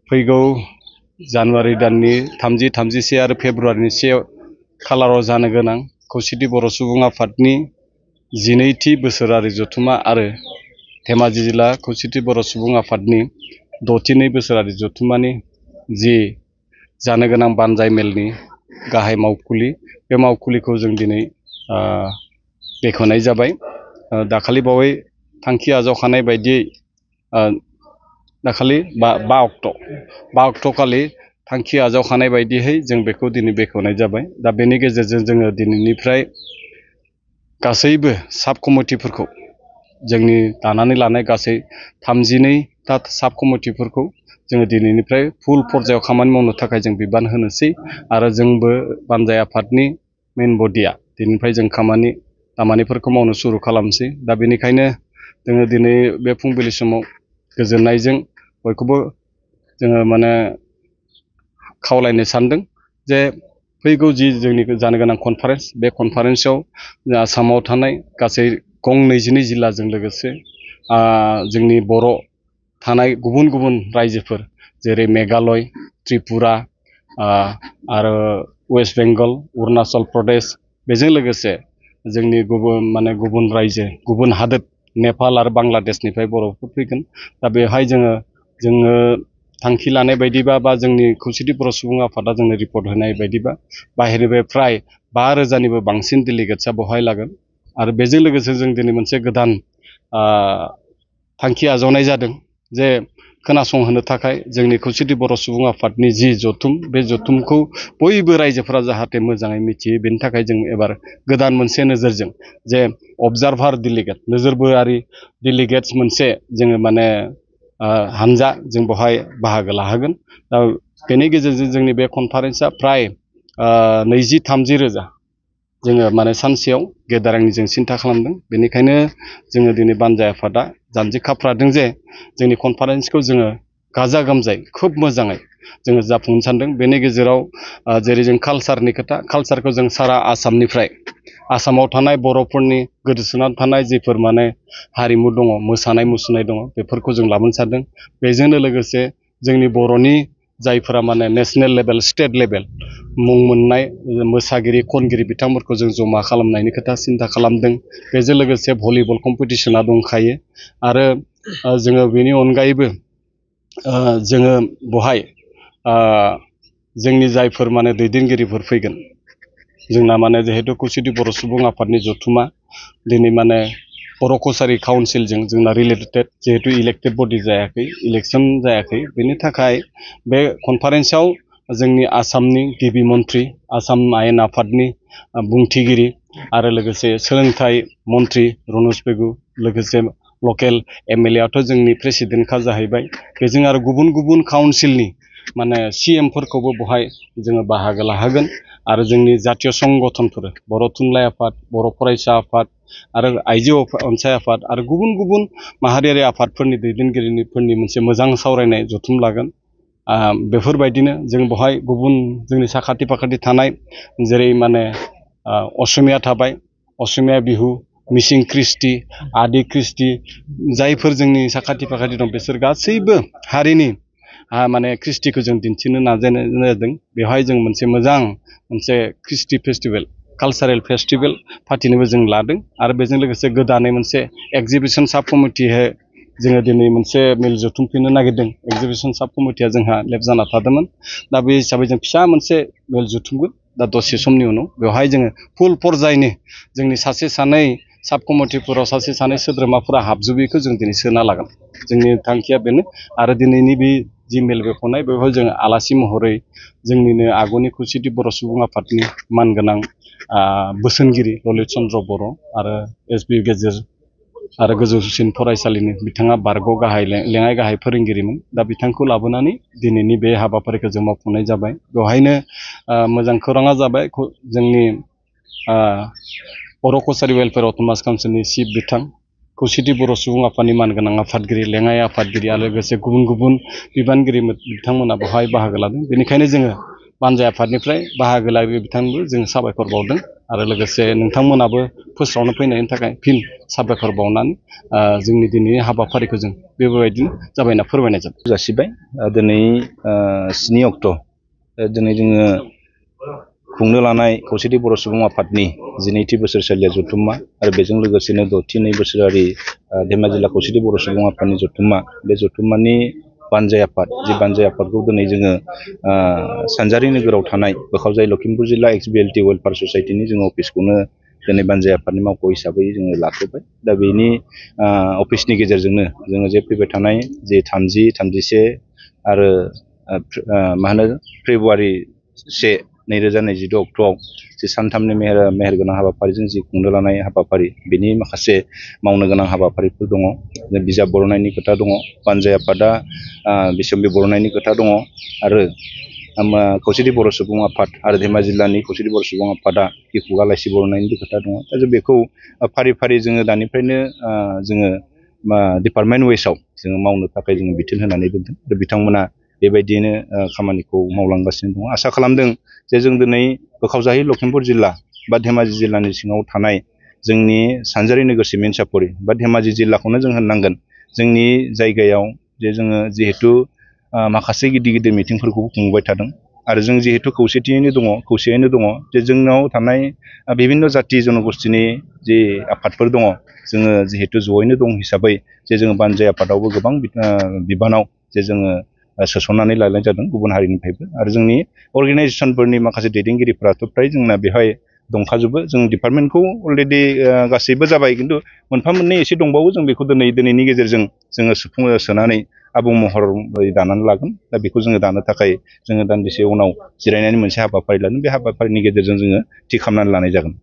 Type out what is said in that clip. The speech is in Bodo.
फैगौ जानुवारि दाननि 30, 31 आरो फेब्रुवारिनि 1 खालाराव जानो गोनां खौसेथि बर' सुबुं आफादनि 12थि बोसोरारि जथुमा आरो धेमाजि जिल्ला खौसेथि बर' सुबुं आफादनि 6थि बोसोरारि जथुमानि जि जानो गोनां बानजाय मेलनि गाहाय मावखुलि बे मावखुलिखौ जों दिनै बेखेवनाय जाबाय। दाखालि बावै थांखि आजावखानाय बायदियै दाखालि 5 अक्ट' खालि थांखि आजावखानाय बायदियै जों बेखौ दिनै बेखेवनाय जाबाय। दा बेनि गेजेरजों जोङो दिनैनिफ्राय गासैबो साब कमिटिफोरखौ जोंनि दानानै लानाय गासै 32टा साब कमिटिफोरखौ जोङो दिनैनिफ्राय फुल पर्यायाव खामानि मावनो थाखाय जों बिबान होनोसै आरो जोंबो बानजाय आफादनि मेन बडिया दिनैनिफ्राय जों खामानिफोरखौ मावनो सुरु खालामसै। दा बेनिखायनो जोङो दिनै बे फुंबिलि समाव गोजोननायजों बयखौबो जोङो खावलायनो सानदों जे फैगौ जि जोंनि जानो गोनां कनफारेन्स बे कनफारेन्सआव आसामाव थानाय गासै गं 22 जिल्लाजों लोगोसे जोंनि बर' थानाय गुबुन गुबुन रायजोफोर जेरै मेघालय, त्रिपुरा आरो वेस्ट बेंगल, अरुणाचल प्रदेश बेजों लोगोसे जोंनि गुबुन रायजो गुबुन हादोर नेपाल आरो बांलादेशनिफ्राय बर'फोर फैगोन। दा बेवहाय जोङो थांखि लानाय बायदिबा बा जोंनि खौसेथि बर' सुबुं आफादा जोंनो रिपर्ट होनाय बायदिबा बाहेरनिफ्राय फ्राय 5,000निबो बांसिन डेलिगेट्सआ बेवहाय लागोन। आरो बेजों लोगोसे जों दिनै मोनसे गोदान थांखि आजावनाय जादों जे खोनासंहोनो थाखाय जोंनि खौसेथि बर' सुबुं आफादनि जि जथुम बे जथुमखौ बयबो रायजोफोरा जाहाथे मोजाङै मिथियो बेनि थाखाय जों एबार गोदान मोनसे नोजोरजों जे अबजारभार डेलिगेट नोजोरबोआरि डेलिगेट्स मोनसे जोङो हानजा जों बेवहाय बाहागो लाहोगोन। दा बेनि गेजेरजों जोंनि बे कनफारेन्सआ फ्राय 20-30 रोजा जोङो सानसेयाव गेदारिंनि जों सिन्था खालामदों। बेनिखायनो जोङो दिनै बानजाय आफादा जानजि खाफ्रादों जे जोंनि कनफारेन्सखौ जोङो गाजा गोमजायै खोब मोजाङै जोङो जाफुंहोनो सानदों। बेनि गेजेराव जेरै जों कालसारनि खोथा कालसारखौ जों सारा आसामनिफ्राय आसामाव थानाय बर'फोरनि गोदोसोनानै थानाय जिफोर हारिमु दङ मोसानाय मुसुरनाय दङ बेफोरखौ जों लाबोनो सानदों। बेजोंनो लोगोसे जोंनि बर'नि जायफोरा नेशनेल लेभेल स्टेट लेभेल मुं मोननाय मोसागिरि खनगिरि बिथांमोनखौ जों जमा खालामनायनि खोथा सिन्था खालामदों। बेजों लोगोसे भलिबल कम्पिटिसना दंखायो आरो जोङो बेनि अनगायैबो जोङो बेवहाय जोंनि जायफोर दैदेनगिरिफोर फैगोन जोंना जिहेतु खौसेथि बर' सुबुं आफादनि जथुमा दिनै बर' कसारि काउन्सिलजों जोंना रिलेटेड जिहेतु इलेक्टेड बडि जायाखै इलेक्सन जायाखै बेनि थाखाय बे कनफारेन्सआव जोंनि आसामनि गिबि मन्थ्रि आसाम आयेन आफादनि बुंथिगिरि आरो लोगोसे सोलोंथाइ मन्थ्रि रनज पेगु लोगोसे लकेल एमएलए आथ' जोंनि प्रेसिडेन्टखा जाहैबाय। बेजों आरो गुबुन गुबुन काउन्सिलनि सिएमफोरखौबो बेवहाय जोङो बाहागो लाहोगोन आरो जोंनि जातीय संगठनफोर बर' थुनलाइ आफाद बर' फरायसा आफाद आरो आइजो अनसाय आफाद आरो गुबुन गुबुन माहारियारि आफादफोरनि दैदेनगिरिफोरनि मोनसे मोजां सावरायनाय जथुम लागोन। बेफोरबायदिनो जों बेवहाय गुबुन जोंनि साखाथि फाखाथि थानाय जेरै असमिया थाबाय असमिया बिहु मिसिं कृष्टि आदि कृष्टि जायफोर जोंनि साखाथि फाखाथि दं बिसोर गासैबो हारिनि कृष्टिखौ जों दिन्थिनो नाजानाय जादों। बेवहाय जों मोनसे कृष्टि फेस्टिभेल कालचारेल फेस्टिभेल फाथिनोबो जों लादों आरो बेजों लोगोसे गोदानै मोनसे एक्जिबिसन साब कमिटियै जोङो दिनै मोनसे मेल जथुमफिननो नागिरदों। एक्जिबिसन साब कमिटिया जोंहा लेफ जाना थादोंमोन। दा बे हिसाबै जों फिसा मोनसे मेल जथुमगोन दा दसे समनि उनाव बेवहाय जोङो फुल पर्यायनि जोंनि सासे सानै साब कमिटिफोराव सासे सानै सोद्रोमाफोरा हाबजोबैखौ जों दिनै सोना लागोन। जोंनि थांखिया बेनो आरो दिनैनि बे जि मेल बेख'नाय बेवहाय जोङो आलासि महरै जोंनिनो आगुनि खौसेथि बर' सुबुं आफादनि मानगोनां बोसोनगिरि ललित चन्द्र बर' आरो एसबि गेजेर आरो गोजौसिन फरायसालिनि बिथाङा बारग' लेङाइ गाहाय फोरोंगिरिमोन। दा बिथांखौ लाबोनानै दिनैनि बे हाबाफारिखौ जों मावफुंनाय जाबाय। बेवहायनो मोजां खौराङा जाबाय जोंनि बर' कसारि वेलफेयार अट'नमास काउन्सिलनि चिफ बिथां खौसेथि बर' सुबुं आफादनि मानगोनां आफादगिरि लेङाइ आफादगिरि आरो लोगोसे गुबुन गुबुन बिबानगिरि बिथांमोना बेवहाय बाहागो लादों। बेनिखायनो जोङो बानजाय आफादनिफ्राय बाहागो लागिरि बिथांनोबो जों साबायखर बावदों। आरो लोगोसे नोंथांमोनाबो फोस्रावनो फैनायनि थाखाय फिन साबायखर बावनानै जोंनि दिनैनि हाबाफारिखौ जों बेबायदिनो जाबायना फोरमायनाय जाबाय जासिबाय दिनै 7 अक्ट' दिनै जोङो खुंनो लानाय खौसेथि बर' सुबुं आफादनि 12थि बोसोरसालिया जथुम्मा आरो बेजों लोगोसेनो 6थि 2 बोसोरारि धेमाजि जिल्ला खौसेथि बर' सुबुं आफादनि जथुम्मा बे जथुम्मानि बानजाय आफाद जे बानजाय आफादखौ दिनै जोङो सानजारि नोगोराव थानाय बोखावजाय लखिमपुर जिल्ला XBLT वेलफेयार ससाइटिनि जोङो अफिसखौनो दिनै बानजाय आफादनि मावख' हिसाबै जोङो लाथ'बाय दा बेनि अफिसनि गेजेरजोंनो जोङो जे फैबाय थानाय जे 30, 31 आरो फेब्रुवारि 1, 2022 अक्ट'आव जे सानथामनि मेहेरगोनां हाबाफारिजों जि खुंनो लानाय हाबाफारि बेनि माखासे मावनो गोनां हाबाफारिफोर दङ बिजाब बर'नायनि खोथा दङ बानजाय आफादा बिसम्बि बर'नायनि खोथा दङ आरो खौसेथि बर' सुबुं आफाद आरो धेमाजि जिल्लानि खौसेथि बर' सुबुं आफादा खुगा लाइसि बर'नायनिबो खोथा दङ दा जों बेखौ फारि फारि जोङो दानिफ्रायनो जोङो डिपार्टमेन्ट वाइसआव जोङो मावनो थाखाय जोङो बिथोन होनानै दोनदों आरो बिथांमोना बेबायदियैनो खामानिखौ मावलांगासिनो दङ आसा खालामदों जे जों दिनै बोखावजायै लखिमपुर जिल्ला बा धेमाजि जिल्लानि सिङाव थानाय जोंनि सानजारि नोगोर सिमेन्सापुरि बा धेमाजि जिल्लाखौनो जों होननांगोन जोंनि जायगायाव जे जोङो जिहेथु माखासे गिदिर गिदिर मिटिंफोरखौबो खुंबाय थादों आरो जों जिहेतु खौसेयैनो दङ जे जोंनाव थानाय बिभिन्न जाति जनगोष्ठीनि जे आफादफोर दङ जोङो जिहेतु जयैनो दं हिसाबै जे जोङो बानजाय आफादावबो गोबां बिबानाव जे जोङो सोसननानै लानाय जादों गुबुन हारिनिफ्रायबो आरो जोंनि अर्गेनाइजेसनफोरनि माखासे दैदेनगिरिफोराथ' फ्राय जोंना बेवहाय दंखाजोबो जों डिपार्टमेन्टखौ अलरेडि गासैबो जाबाय खिन्थु मोनफा मोननै एसे दंबावो जों बेखौ दिनैनि गेजेरजों जोङो सोनानै आबुं महर दानानै लागोन दा बेखौ जोङो दानो थाखाय जोङो दान्दिसे उनाव जिरायनायनि मोनसे हाबाफारि लागोन बे हाबाफारिनि गेजेरजों जोङो थि खालामनानै लानाय जागोन